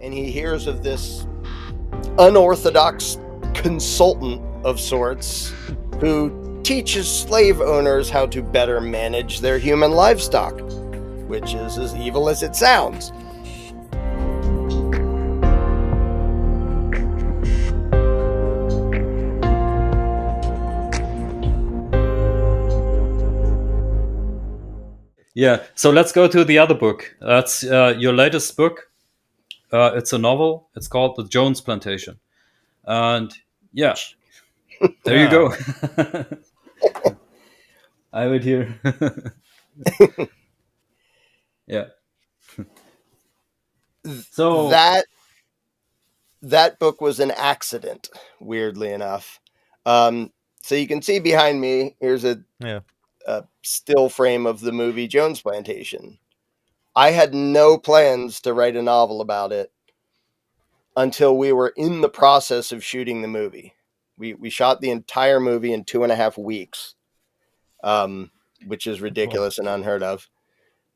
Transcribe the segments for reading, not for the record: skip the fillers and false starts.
and he hears of this unorthodox consultant of sorts who teaches slave owners how to better manage their human livestock, which is as evil as it sounds. Yeah, so let's go to the other book. That's your latest book. It's a novel. It's called The Jones Plantation. And yeah, there you go. I would hear. Yeah. So that book was an accident, weirdly enough. So you can see behind me, here's a still frame of the movie Jones Plantation. I had no plans to write a novel about it until we were in the process of shooting the movie. We shot the entire movie in 2.5 weeks, which is ridiculous and unheard of,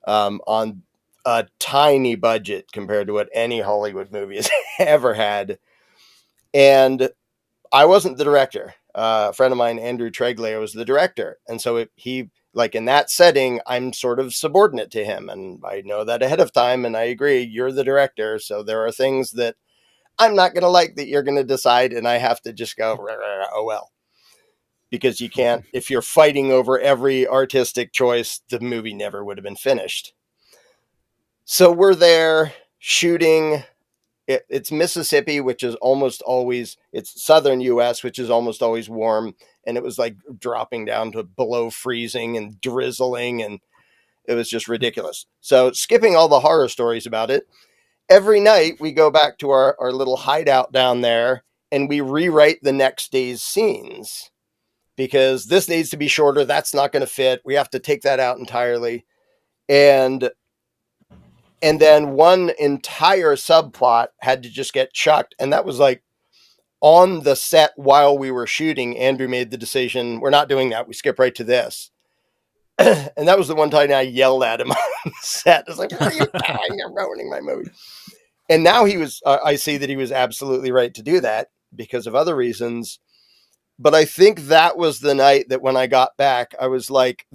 on a tiny budget compared to what any Hollywood movie has ever had. And I wasn't the director. A friend of mine, Andrew Treglayer, was the director. And so he, like in that setting, I'm sort of subordinate to him. And I know that ahead of time. And I agree, you're the director. So there are things that I'm not going to like that you're going to decide. And I have to just go, oh, well. Because you can't, if you're fighting over every artistic choice, the movie never would have been finished. So we're there shooting. It's Mississippi, which is almost always, it's southern U.S., which is almost always warm. And it was like dropping down to below freezing and drizzling. And it was just ridiculous. So skipping all the horror stories about it, every night we go back to our little hideout down there and we rewrite the next day's scenes because this needs to be shorter. That's not going to fit. We have to take that out entirely. And then one entire subplot had to just get chucked. And that was like on the set while we were shooting. Andrew made the decision, we're not doing that. We skip right to this. And that was the one time I yelled at him on the set. I was like, what are you doing? You're ruining my movie. And now I see that he was absolutely right to do that because of other reasons. But I think that was the night that when I got back, I was like,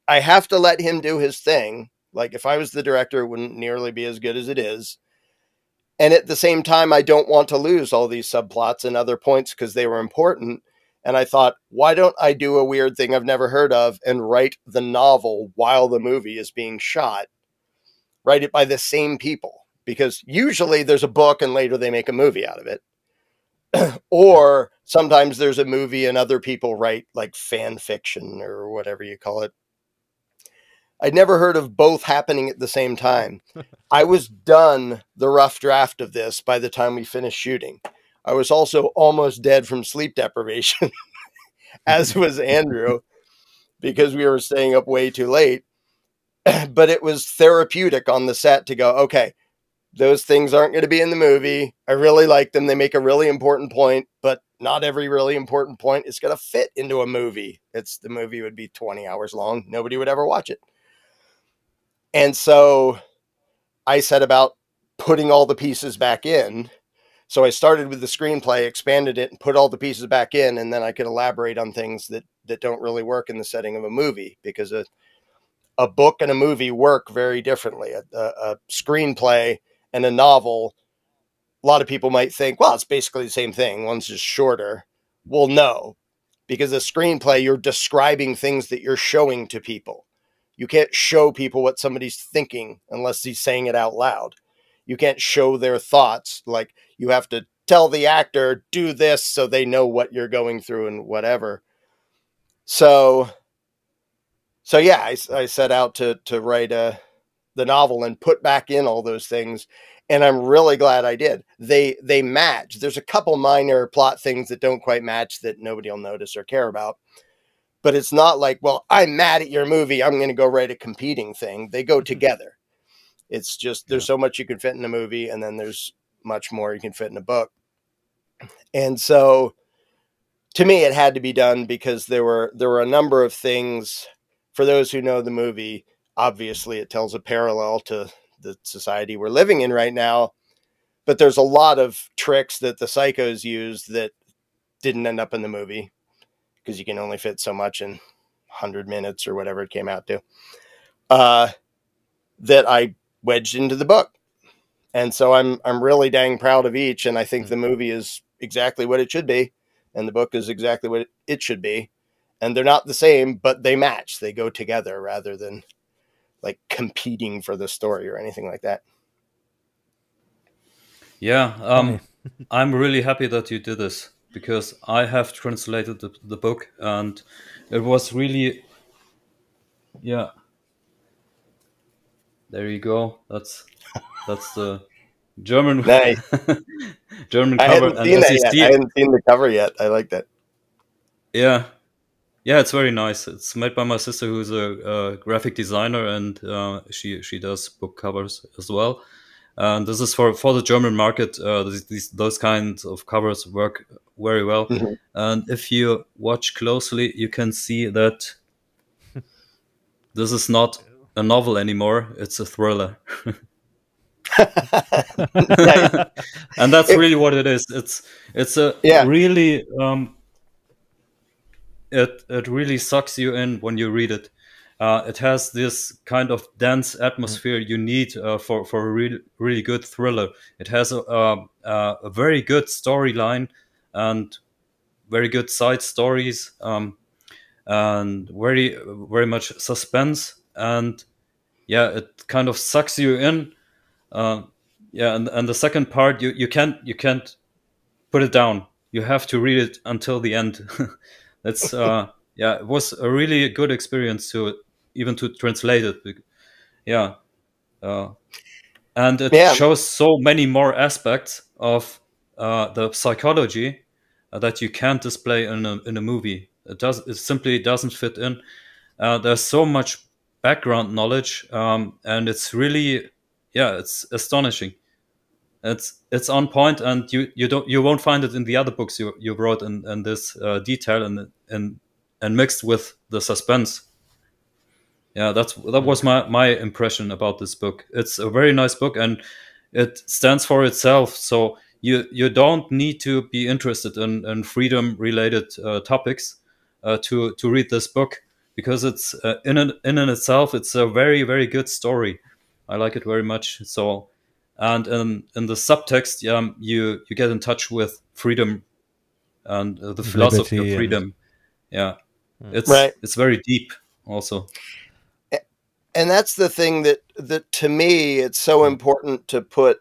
I have to let him do his thing. Like if I was the director, it wouldn't nearly be as good as it is. And at the same time, I don't want to lose all these subplots and other points because they were important. And I thought, why don't I do a weird thing I've never heard of and write the novel while the movie is being shot? Write it by the same people. Because usually there's a book and later they make a movie out of it. Or sometimes there's a movie and other people write like fan fiction or whatever you call it. I'd never heard of both happening at the same time. I was done the rough draft of this by the time we finished shooting. I was also almost dead from sleep deprivation, as was Andrew, because we were staying up way too late. But it was therapeutic on the set to go, okay, those things aren't going to be in the movie. I really like them. They make a really important point, but not every really important point is going to fit into a movie. The movie would be 20 hours long. Nobody would ever watch it. And so I set about putting all the pieces back in. So I started with the screenplay, expanded it, and put all the pieces back in. And then I could elaborate on things that don't really work in the setting of a movie because a book and a movie work very differently. A screenplay and a novel, a lot of people might think, well, it's basically the same thing. One's just shorter. Well, no, because a screenplay, you're describing things that you're showing to people. You can't show people what somebody's thinking unless he's saying it out loud. You can't show their thoughts. Like you have to tell the actor, do this so they know what you're going through and whatever. So yeah, I set out to write the novel and put back in all those things. And I'm really glad I did. They match. There's a couple minor plot things that don't quite match that nobody will notice or care about. But it's not like, well, I'm mad at your movie, I'm going to go write a competing thing. They go together. It's just there's so much you can fit in a movie, and then there's much more you can fit in a book. And so to me, it had to be done because there were a number of things. For those who know the movie, obviously it tells a parallel to the society we're living in right now. But there's a lot of tricks that the psychos use that didn't end up in the movie because you can only fit so much in 100 minutes or whatever it came out to, that I wedged into the book. And so I'm really dang proud of each. And I think the movie is exactly what it should be. And the book is exactly what it should be. And they're not the same, but they match. They go together rather than like competing for the story or anything like that. Yeah, Funny. I'm really happy that you did this because I have translated the book, and it was really, yeah. There you go. That's the German Nice. German I cover, hadn't and seen as that you yet. I see, hadn't seen the cover yet. I like that. yeah, yeah, it's very nice. It's made by my sister, who's a graphic designer, and she does book covers as well. And this is for the German market. Those kinds of covers work very well. Mhm. And if you watch closely, you can see that this is not a novel anymore; it's a thriller. Nice. And that's It, really what it is. It's a yeah. really it really sucks you in when you read it. It has this kind of dense atmosphere you need for a really good thriller. It has a very good storyline and very good side stories, and very much suspense. And yeah, it kind of sucks you in. Uh, yeah, and the second part, you can't put it down. You have to read it until the end. That's yeah, it was a really good experience to even to translate it. Yeah, uh, and it Yeah. shows so many more aspects of the psychology that you can't display in a movie. It simply doesn't fit in. There's so much background knowledge, and it's really, yeah, it's astonishing. It's on point, and you won't find it in the other books you wrote in this detail and mixed with the suspense. Yeah, that was my impression about this book. It's a very nice book, and it stands for itself. So you don't need to be interested in freedom related topics to read this book, because it's in itself it's a very very good story. I like it very much. So, and in the subtext, you get in touch with freedom and the philosophy of Liberty and freedom. Yeah, Right. it's very deep also. And that's the thing that to me it's so important to put,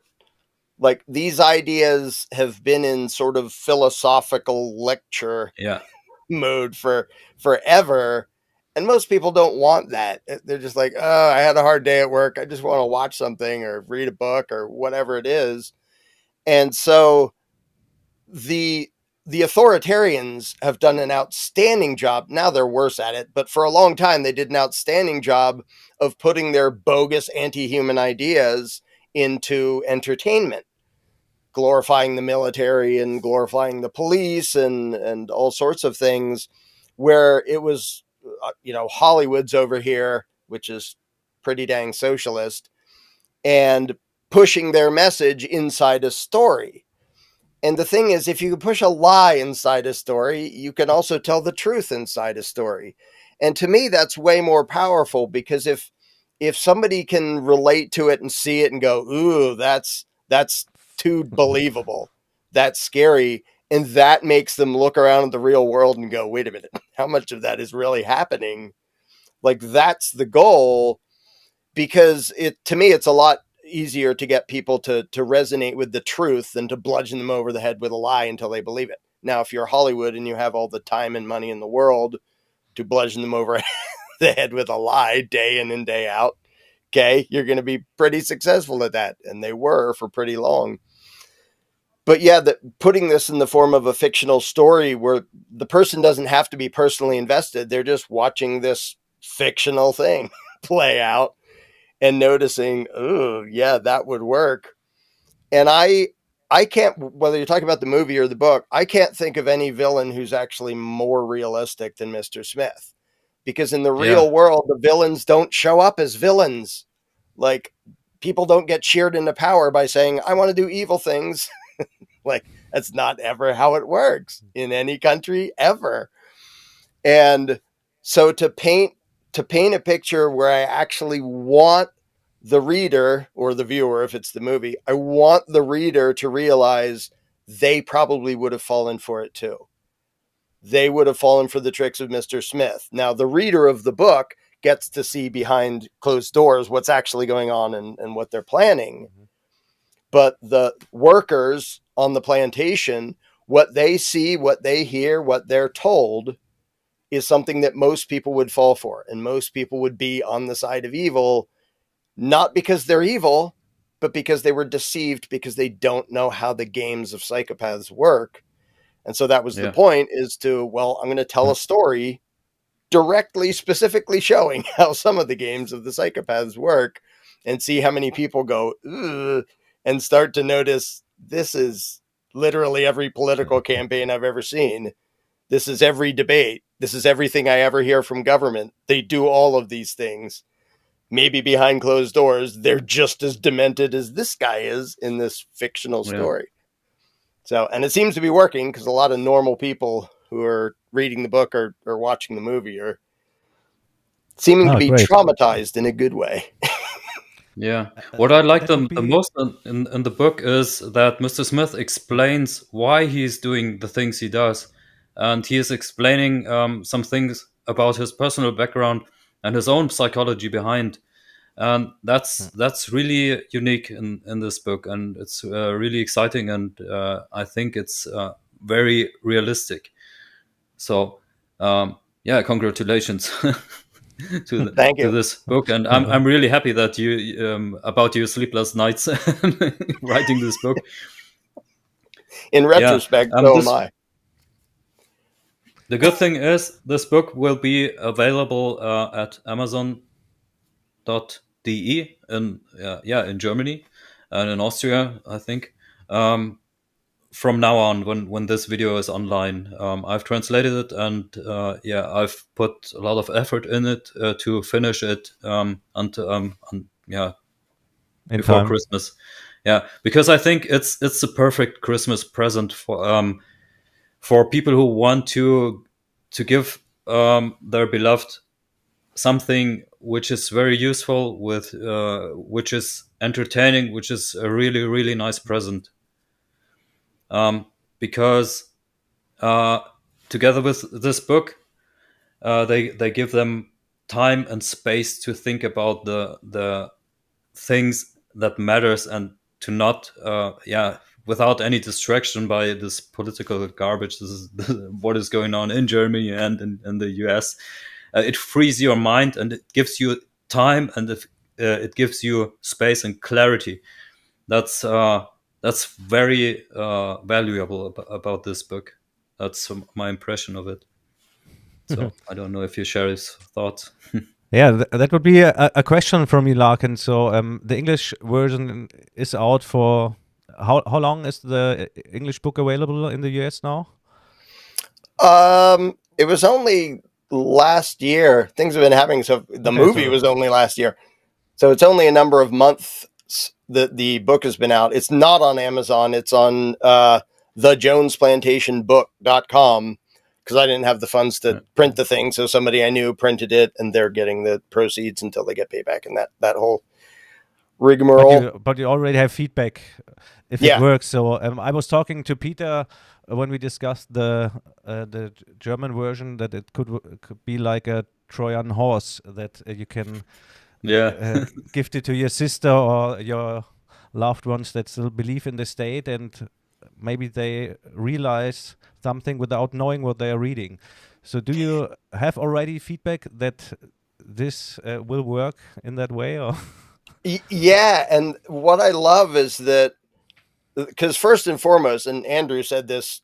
like, these ideas have been in sort of philosophical lecture Yeah. mode for forever, and most people don't want that. They're just like, oh, I had a hard day at work, I just want to watch something or read a book or whatever it is. And so the the authoritarians have done an outstanding job. Now they're worse at it, but for a long time they did an outstanding job of putting their bogus anti-human ideas into entertainment, glorifying the military and glorifying the police and all sorts of things, where it was Hollywood's over here, which is pretty dang socialist, and pushing their message inside a story. And the thing is, if you push a lie inside a story, you can also tell the truth inside a story. And to me, that's way more powerful, because if somebody can relate to it and see it and go, ooh, that's too believable, that's scary, and that makes them look around at the real world and go, wait a minute, how much of that is really happening? Like, that's the goal, because to me it's a lot easier to get people to resonate with the truth than to bludgeon them over the head with a lie until they believe it. Now, if you're Hollywood and you have all the time and money in the world to bludgeon them over the head with a lie day in and day out, okay, you're going to be pretty successful at that. And they were for pretty long. But yeah, putting this in the form of a fictional story where the person doesn't have to be personally invested, they're just watching this fictional thing play out and noticing, oh, yeah, that would work. And I can't, whether you're talking about the movie or the book, I can't think of any villain who's actually more realistic than Mr. Smith. Because in the Yeah. real world, the villains don't show up as villains. Like, people don't get cheered into power by saying, I want to do evil things. Like, that's not ever how it works in any country ever. And so to paint a picture where I actually want the reader, or the viewer if it's the movie, I want the reader to realize they probably would have fallen for it too. They would have fallen for the tricks of Mr. Smith. Now, the reader of the book gets to see behind closed doors what's actually going on and what they're planning. But the workers on the plantation, what they see, what they hear, what they're told is something that most people would fall for. And most people would be on the side of evil, not because they're evil, but because they were deceived, because they don't know how the games of psychopaths work. And so that was the point, is to, well, I'm going to tell a story directly, specifically showing how some of the games of the psychopaths work, and see how many people go, ugh, and start to notice this is literally every political campaign I've ever seen. This is every debate. This is everything I ever hear from government. They do all of these things. Maybe behind closed doors, they're just as demented as this guy is in this fictional story. So, and it seems to be working, because a lot of normal people who are reading the book or watching the movie are seeming to be traumatized in a good way. Yeah. What I like the most in the book is that Mr. Smith explains why he's doing the things he does. And he is explaining some things about his personal background and his own psychology behind. And that's really unique in this book. And it's really exciting. And I think it's very realistic. So, yeah, congratulations. to this book, and I'm really happy that you about your sleepless nights writing this book. In retrospect, so am I. The good thing is this book will be available at Amazon.de in Germany and in Austria, I think. From now on, when this video is online, I've translated it, and I've put a lot of effort in it to finish it before Christmas. Yeah, because I think it's the perfect Christmas present for people who want to give their beloved something which is very useful, with which is entertaining, which is a really, really nice present. Because together with this book, they give them time and space to think about the things that matters, and to not without any distraction by this political garbage. This is what is going on in Germany and in the US. It frees your mind, and it gives you time, and it gives you space and clarity. That's very valuable about this book. That's my impression of it. So I don't know if you share his thoughts. Yeah, that would be a question from me, Larken. So the English version is out for how long is the English book available in the US now? It was only last year. Things have been happening. So the movie was only last year. So it's only a number of months that the book has been out. It's not on Amazon. It's on the Jones Plantation book.com, because I didn't have the funds to print the thing. So somebody I knew printed it, and they're getting the proceeds until they get payback, and that whole rigmarole. But you already have feedback if it works. So I was talking to Peter when we discussed the German version, that it could be like a Trojan horse, that you can gift it to your sister or your loved ones that still believe in the state, and maybe they realize something without knowing what they are reading. So do you have already feedback that this will work in that way? Or? Yeah, and what I love is that, because first and foremost, and Andrew said this,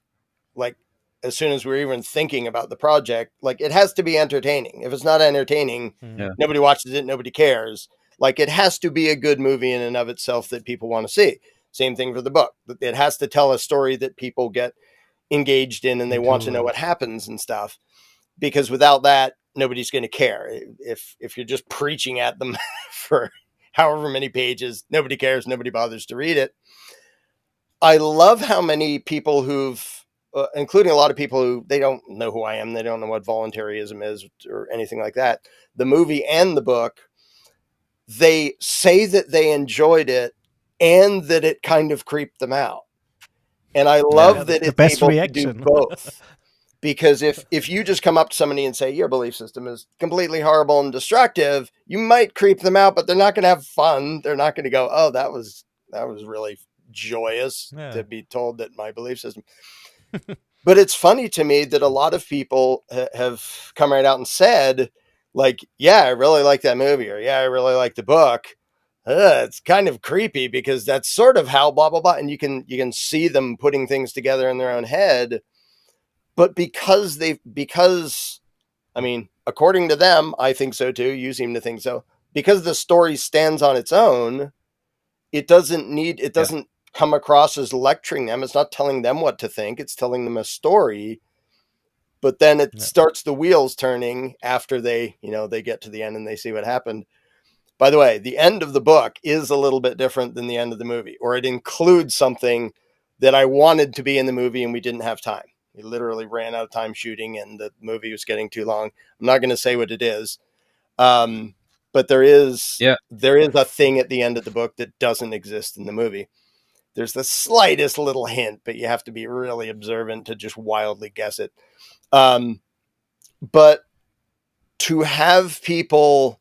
like, as soon as we were even thinking about the project, like, it has to be entertaining. If it's not entertaining, nobody watches it, nobody cares. Like, it has to be a good movie in and of itself that people want to see. Same thing for the book. It has to tell a story that people get engaged in, and they want to know what happens and stuff. Because without that, nobody's going to care. If you're just preaching at them for however many pages. Nobody cares. Nobody bothers to read it. I love how many people including a lot of people who they don't know who I am. They don't know what voluntarism is or anything like that. The movie and the book, they say that they enjoyed it and that it kind of creeped them out. And I love that it's able reaction. To do both. Because if you just come up to somebody and say your belief system is completely horrible and destructive, you might creep them out, but they're not going to have fun. They're not going to go, oh, that was really joyous to be told that my belief system. But it's funny to me that a lot of people have come right out and said, like, yeah, I really like that movie, or yeah, I really like the book. It's kind of creepy because that's sort of how blah, blah, blah. And you can see them putting things together in their own head. But because I mean, according to them, I think so too. You seem to think so. Because the story stands on its own, it doesn't come across as lecturing them. It's not telling them what to think. It's telling them a story. But then it starts the wheels turning after they get to the end and they see what happened. By the way, the end of the book is a little bit different than the end of the movie, or it includes something that I wanted to be in the movie and we didn't have time. We literally ran out of time shooting and the movie was getting too long. I'm not going to say what it is. But there is a thing at the end of the book that doesn't exist in the movie. There's the slightest little hint, but you have to be really observant to just wildly guess it. But to have people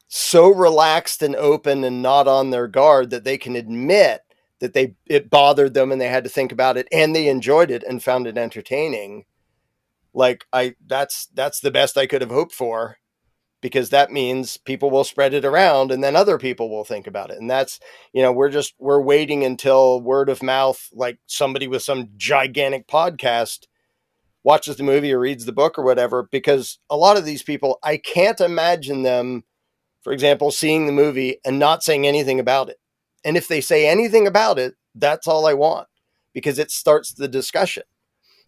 so relaxed and open and not on their guard that they can admit that it bothered them and they had to think about it and they enjoyed it and found it entertaining. Like that's the best I could have hoped for, because that means people will spread it around and then other people will think about it. And that's, we're waiting until word of mouth, like somebody with some gigantic podcast watches the movie or reads the book or whatever, because a lot of these people, I can't imagine them, for example, seeing the movie and not saying anything about it. And if they say anything about it, that's all I want, because it starts the discussion.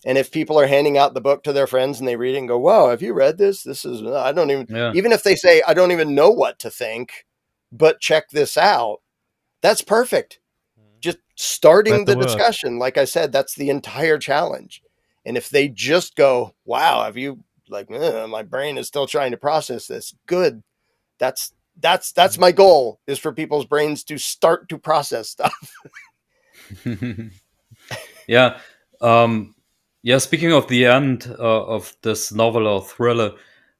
And if people are handing out the book to their friends and they read it and go, wow, have you read this? This is, I don't even, even if they say, I don't even know what to think, but check this out. That's perfect. Just starting the discussion. Like I said, that's the entire challenge. And if they just go, wow, have you my brain is still trying to process this. Good. That's my goal, is for people's brains to start to process stuff. Yeah. Speaking of the end of this novel or thriller,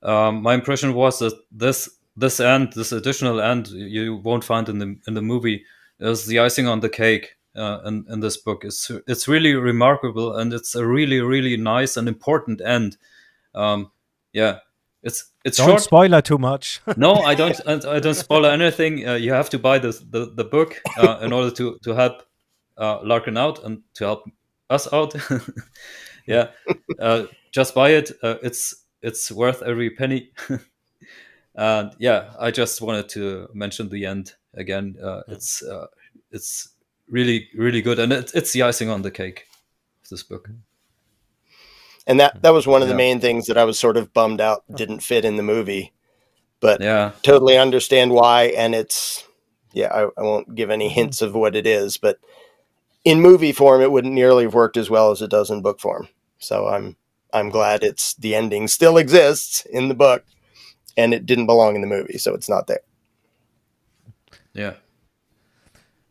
my impression was that this additional end you won't find in the movie, is the icing on the cake in this book. It's really remarkable, and it's a really, really nice and important end. It's don't short. Spoiler too much. No, I don't spoil anything. You have to buy the book in order to help Larken out and to help us out. Just buy it. It's worth every penny. And I just wanted to mention the end again. It's really, really good, and it's the icing on the cake of this book. And that was one of the main things that I was sort of bummed out didn't fit in the movie, but totally understand why. And it's, I won't give any hints of what it is, but in movie form, it wouldn't nearly have worked as well as it does in book form. So I'm glad the ending still exists in the book, and it didn't belong in the movie, so it's not there. Yeah.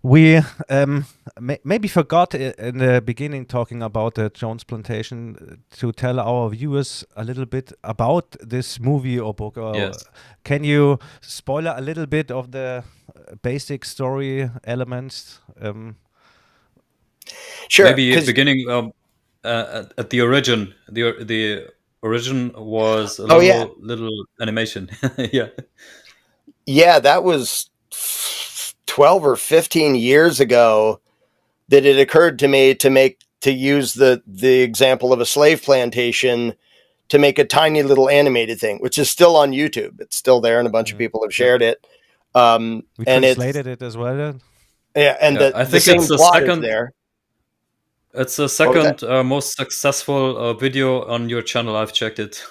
We maybe forgot in the beginning, talking about the Jones Plantation, to tell our viewers a little bit about this movie or book. Yes. Can you spoiler a little bit of the basic story elements? Sure. Maybe beginning at the origin. The origin was a little animation. Yeah, that was 12 or 15 years ago that it occurred to me to use the example of a slave plantation to make a tiny little animated thing, which is still on YouTube. It's still there, and a bunch of people have shared it. We translated it as well. Yeah, and I think it's the second there. It's the second most successful video on your channel. I've checked it.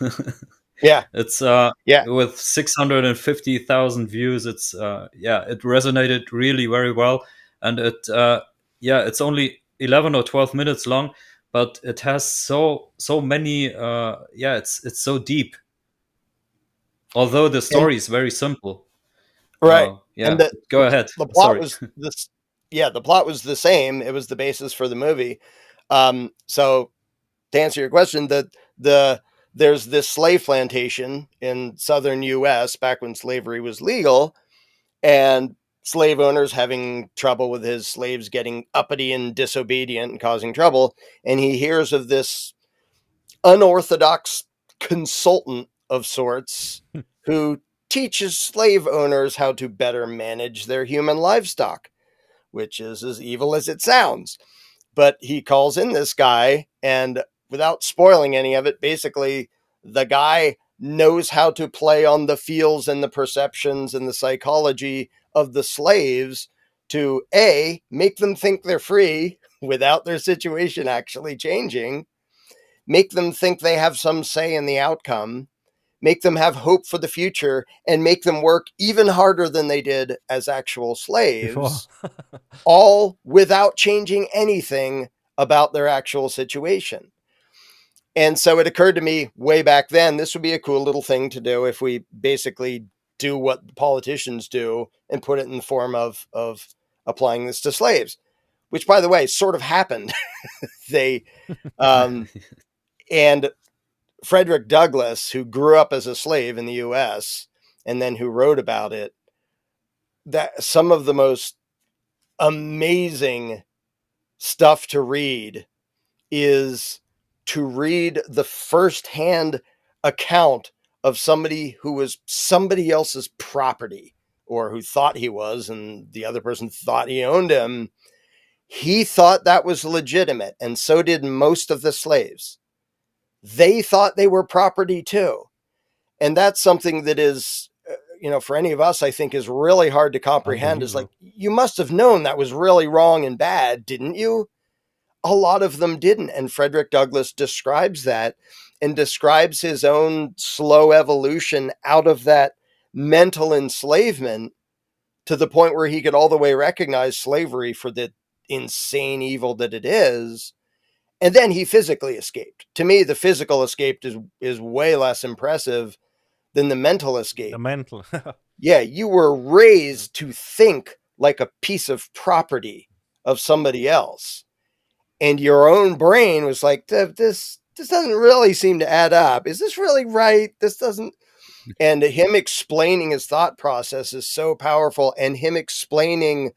Yeah. It's Yeah. with 650,000 views. It's it resonated really very well, and it's only 11 or 12 minutes long, but it has so many it's so deep. Although the And story is very simple. right. And Go ahead. the plot Sorry. was this. Yeah, the plot was the same. It was the basis for the movie. So to answer your question, the there's this slave plantation in southern U.S. back when slavery was legal, and slave owners having trouble with his slaves getting uppity and disobedient and causing trouble. And he hears of this unorthodox consultant of sorts who teaches slave owners how to better manage their human livestock, which is as evil as it sounds. But he calls in this guy, and without spoiling any of it, basically, the guy knows how to play on the feels and the perceptions and the psychology of the slaves to A, make them think they're free without their situation actually changing, make them think they have some say in the outcome, make them have hope for the future, and make them work even harder than they did as actual Before. slaves, all without changing anything about their actual situation. And so it occurred to me way back then, this would be a cool little thing to do if we basically do what the politicians do and put it in the form of applying this to slaves, which, by the way, sort of happened. They, and Frederick Douglass, who grew up as a slave in the US and then who wrote about it, that some of the most amazing stuff to read is to read the firsthand account of somebody who was somebody else's property, or who thought he was, and the other person thought he owned him. He thought that was legitimate, and so did most of the slaves. They thought they were property too. And that's something that is, for any of us, I think is really hard to comprehend. Is like, Unbelievable. you must have known that was really wrong and bad, didn't you? A lot of them didn't. And Frederick Douglass describes that, and describes his own slow evolution out of that mental enslavement to the point where he could all the way recognize slavery for the insane evil that it is. And then he physically escaped. To me, the physical escape is way less impressive than the mental The escape. mental. Yeah, you were raised to think like a piece of property of somebody else. And your own brain was like, this doesn't really seem to add up. Is this really right? This doesn't. And him explaining his thought process is so powerful. And him explaining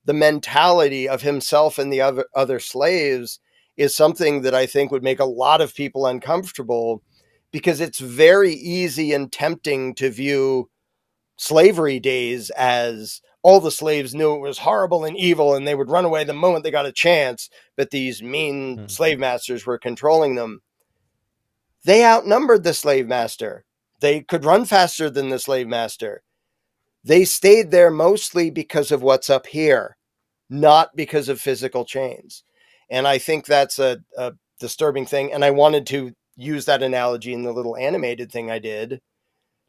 the mentality of himself and the other slaves is something that I think would make a lot of people uncomfortable, because it's very easy and tempting to view slavery days as all the slaves knew it was horrible and evil and they would run away the moment they got a chance, but these mean slave masters were controlling them. They outnumbered the slave master. They could run faster than the slave master. They stayed there mostly because of what's up here, not because of physical chains. And I think that's a disturbing thing. And I wanted to use that analogy in the little animated thing I did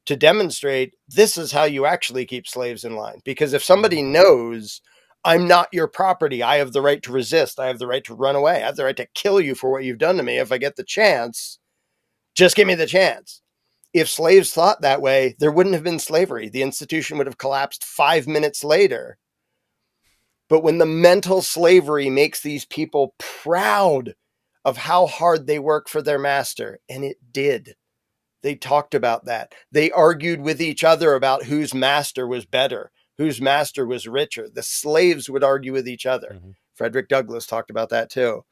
to demonstrate this is how you actually keep slaves in line. Because if somebody knows, I'm not your property, I have the right to resist, I have the right to run away, I have the right to kill you for what you've done to me if I get the chance, just give me the chance. If slaves thought that way, there wouldn't have been slavery. The institution would have collapsed 5 minutes later. But when the mental slavery makes these people proud of how hard they work for their master, and it did. They talked about that. They argued with each other about whose master was better, whose master was richer. The slaves would argue with each other. Frederick Douglass talked about that too.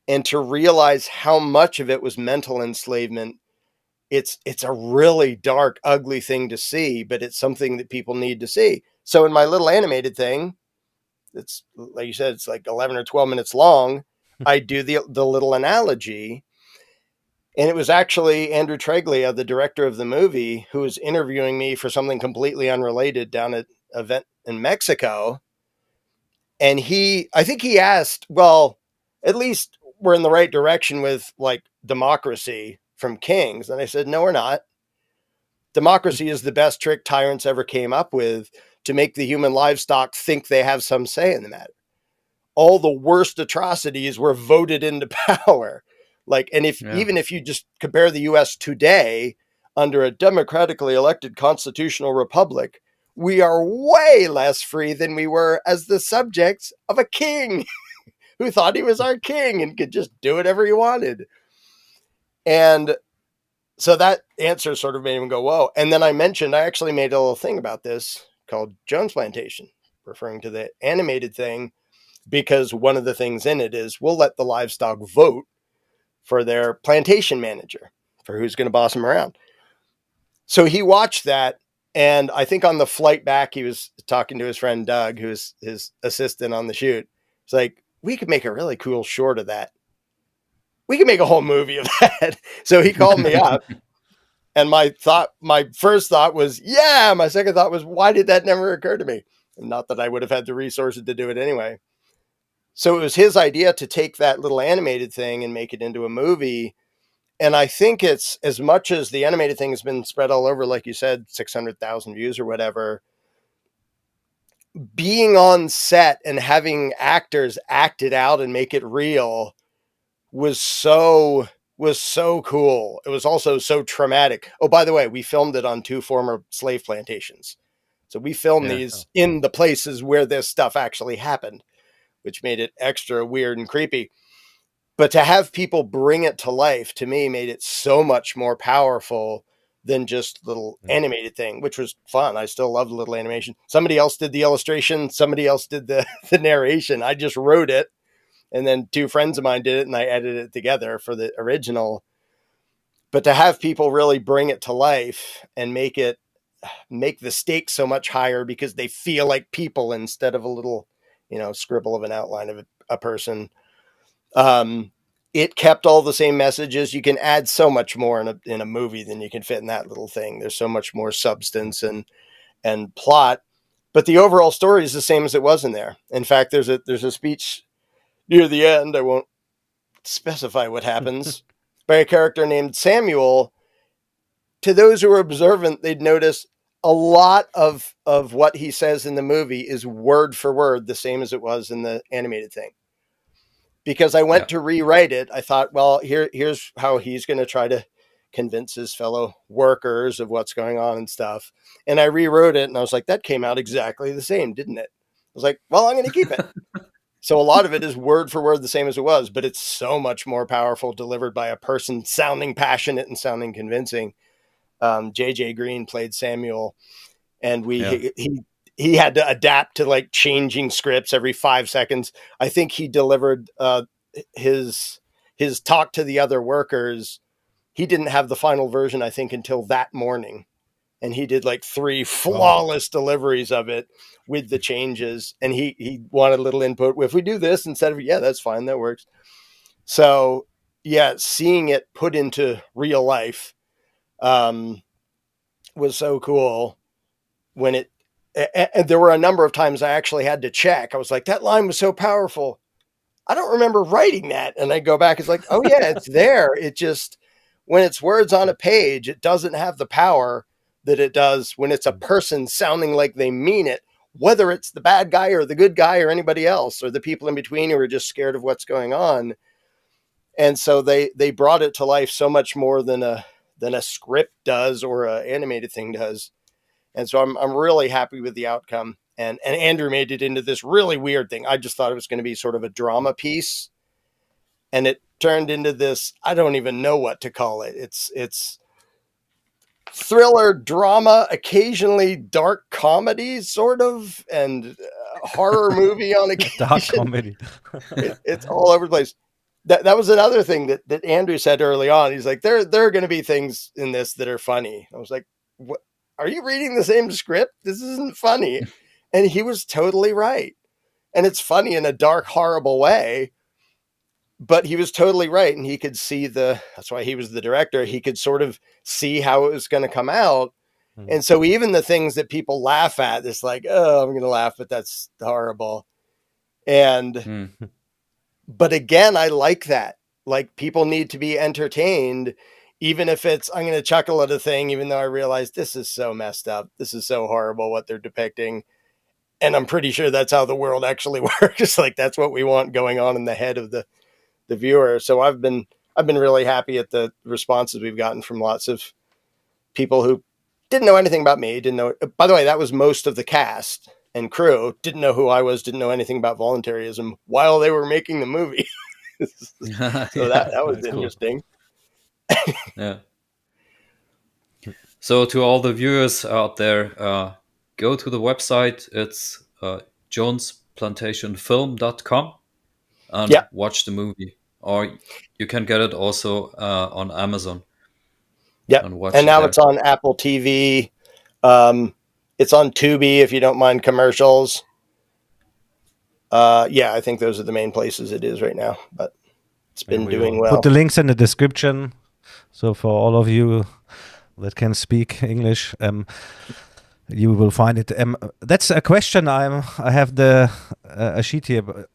And to realize how much of it was mental enslavement, it's a really dark, ugly thing to see, but it's something that people need to see. So in my little animated thing, it's like you said, it's like 11 or 12 minutes long. I do the little analogy. And it was actually Andrew Treglia, the director of the movie, who was interviewing me for something completely unrelated down at an event in Mexico. And I think he asked, well, at least we're in the right direction with like democracy. from kings. And I said, no, we're not. Democracy is the best trick tyrants ever came up with to make the human livestock think they have some say in the matter. All the worst atrocities were voted into power. Like, and even if you just compare the US today under a democratically elected constitutional republic, we are way less free than we were as the subjects of a king who thought he was our king and could just do whatever he wanted. And so that answer sort of made him go, whoa. And then I actually made a little thing about this called Jones Plantation, referring to the animated thing, because one of the things in it is we'll let the livestock vote for their plantation manager, for who's going to boss them around. So he watched that. And I think on the flight back, he was talking to his friend Doug, who's his assistant on the shoot. It's like, we could make a really cool short of that. We could make a whole movie of that. So he called me up. And my first thought was, yeah. My second thought was, why did that never occur to me? And not that I would have had the resources to do it anyway. So it was his idea to take that little animated thing and make it into a movie. And I think it's, as much as the animated thing has been spread all over, like you said, 600,000 views or whatever, being on set and having actors act it out and make it real was so cool. It was also so traumatic. Oh, by the way, we filmed it on 2 former slave plantations. So we filmed these in the places where this stuff actually happened, which made it extra weird and creepy. But to have people bring it to life, to me, made it so much more powerful than just little animated thing, which was fun. I still love the little animation. Somebody else did the illustration. Somebody else did the narration. I just wrote it. And then 2 friends of mine did it, and I edited it together for the original. But to have people really bring it to life and make the stakes so much higher because they feel like people instead of a little, scribble of an outline of a person. It kept all the same messages. You can add so much more in a movie than you can fit in that little thing. There's so much more substance and plot, but the overall story is the same as it was in there. In fact, there's a speech near the end, I won't specify what happens, by a character named Samuel. To those who are observant, they'd notice a lot of what he says in the movie is word for word the same as it was in the animated thing. Because I went to rewrite it, I thought, well, here's how he's going to try to convince his fellow workers of what's going on and stuff. And I rewrote it, and I was like, that came out exactly the same, didn't it? I was like, well, I'm going to keep it. So a lot of it is word for word the same as it was, but it's so much more powerful delivered by a person sounding passionate and sounding convincing. J.J. Green played Samuel, and he had to adapt to like changing scripts every 5 seconds. I think he delivered his talk to the other workers. He didn't have the final version, I think, until that morning. And he did like 3 flawless deliveries of it with the changes. And he wanted a little input. If we do this instead of, that's fine. That works. So seeing it put into real life was so cool. And there were a number of times I actually had to check. I was like, that line was so powerful. I don't remember writing that. And I go back. It's like, oh yeah, it's there. It just, when it's words on a page, it doesn't have the power that it does when it's a person sounding like they mean it, whether it's the bad guy or the good guy or anybody else, or the people in between who are just scared of what's going on. And so they brought it to life so much more than a script does or an animated thing does. And so I'm really happy with the outcome. And Andrew made it into this really weird thing. I just thought it was going to be sort of a drama piece, and it turned into this, I don't even know what to call it. It's thriller, drama, occasionally dark comedy, sort of, and horror movie on occasion. Dark comedy. It's all over the place. That was another thing that Andrew said early on. He's like, there are going to be things in this that are funny. I was like, what? Are you reading the same script? This isn't funny. And he was totally right. And it's funny in a dark, horrible way, but he was totally right. And he could see that's why he was the director. He could sort of see how it was going to come out. And so even the things that people laugh at, it's like, oh, I'm going to laugh, but that's horrible. But again, I like that. Like, people need to be entertained, even if it's, I'm going to chuckle at a thing, even though I realize this is so messed up. This is so horrible what they're depicting. And I'm pretty sure that's how the world actually works. Like that's what we want going on in the head of the viewer. So I've been really happy at the responses we've gotten from lots of people who didn't know anything about me, didn't know. By the way, that was most of the cast and crew, didn't know who I was, didn't know anything about voluntarism while they were making the movie. So Yeah, that was that's cool. interesting. Yeah. So to all the viewers out there, go to the website. It's jonesplantationfilm.com and Yeah. watch the movie. Or you can get it also on Amazon Yep. and watch And it now there. it's on Apple TV. It's on Tubi if you don't mind commercials. Yeah, I think those are the main places it is right now, but it's been We will doing put well. the links in the description. So for all of you that can speak English, you will find it. That's a question. I have a sheet here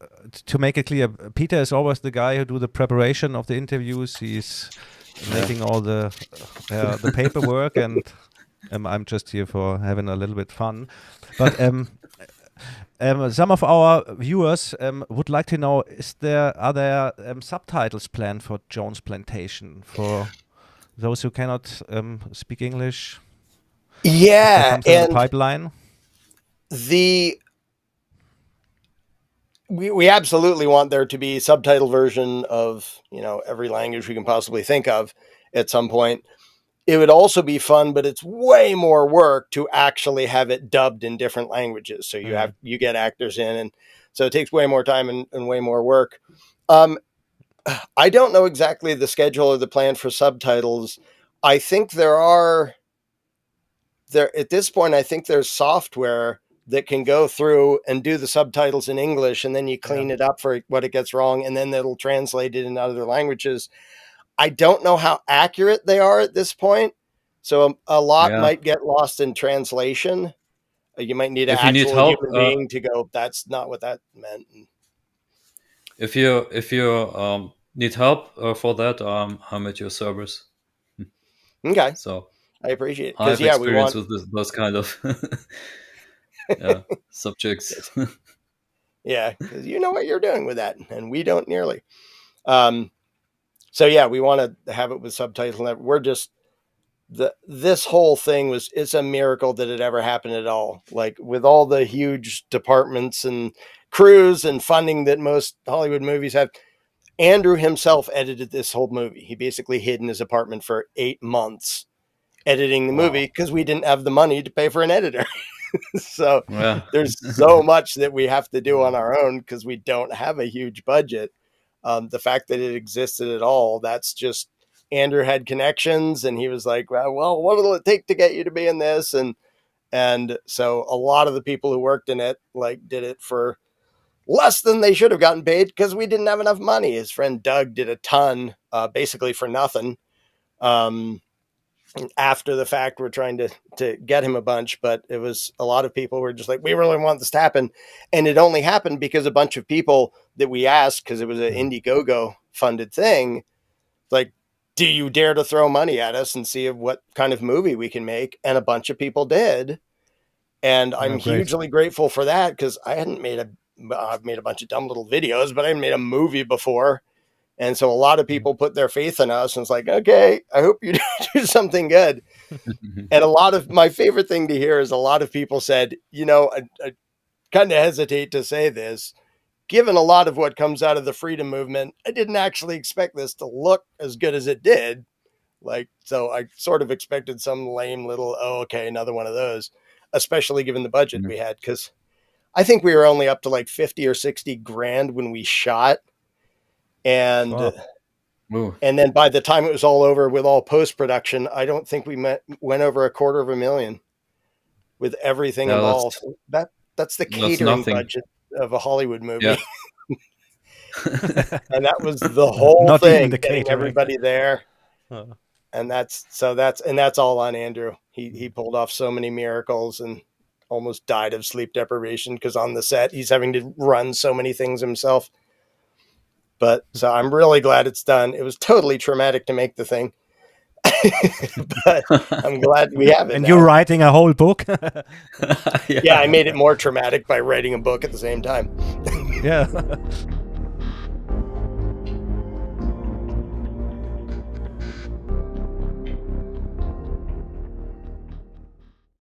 to make it clear. Peter is always the guy who do the preparation of the interviews. He's making all the paperwork, and I'm just here for having a little bit fun. But some of our viewers would like to know: are there subtitles planned for Jones Plantation for those who cannot speak English? Is there Yeah, something in the and pipeline? we absolutely want there to be subtitle version of, every language we can possibly think of at some point. It would also be fun, but it's way more work to actually have it dubbed in different languages. So you get actors in, and so it takes way more time and way more work. I don't know exactly the schedule or the plan for subtitles. I think there at this point, I think there's software that can go through and do the subtitles in English, and then you clean it up for what it gets wrong, and then it'll translate it in other languages. I don't know how accurate they are at this point. So a lot Yeah. might get lost in translation. You might need an If you need actual help, human being to go, that's not what that meant. if you need help for that, I'm at your service. Okay. So I appreciate it. I Because, have yeah, we experience want, with those kind of yeah, subjects. yeah, because you know what you're doing with that, and we don't nearly. Um, so, yeah, we want to have it with subtitles. We're just, this whole thing it's a miracle that it ever happened at all. Like with all the huge departments and crews and funding that most Hollywood movies have, Andrew himself edited this whole movie. He basically hid in his apartment for 8 months editing the movie because we didn't have the money to pay for an editor. So Yeah. there's so much that we have to do on our own because we don't have a huge budget. The fact that it existed at all, that's just, Andrew had connections, and he was like, well, what will it take to get you to be in this? And so a lot of the people who worked in it did it for less than they should have gotten paid because we didn't have enough money. His friend Doug did a ton, basically for nothing. After the fact, we're trying to get him a bunch, but it was a lot of people were just like, we really want this to happen. And it only happened because a bunch of people that we asked, because it was an Indiegogo funded thing, like, do you dare to throw money at us and see what kind of movie we can make? And a bunch of people did. And I'm hugely grateful for that, because I've made a bunch of dumb little videos, but I hadn't made a movie before. And so a lot of people put their faith in us, and it's like, okay, I hope you do something good. And a lot of my favorite thing to hear is a lot of people said, I kind of hesitate to say this, given a lot of what comes out of the freedom movement, I didn't actually expect this to look as good as it did. So I sort of expected some lame little, oh, okay, another one of those, especially given the budget we had. Cause I think we were only up to like 50 or 60 grand when we shot. And, and then by the time it was all over with all post-production, I don't think we went over $250,000 with everything involved. That's the catering budget of a Hollywood movie. Yeah. And that was the whole Not thing, even the getting catering. everybody there. And that's all on Andrew. He pulled off so many miracles and almost died of sleep deprivation because on the set he's having to run so many things himself. But so I'm really glad it's done. It was totally traumatic to make the thing. But I'm glad we have it. And now. you're writing a whole book. Yeah, I made it more traumatic by writing a book at the same time. Yeah.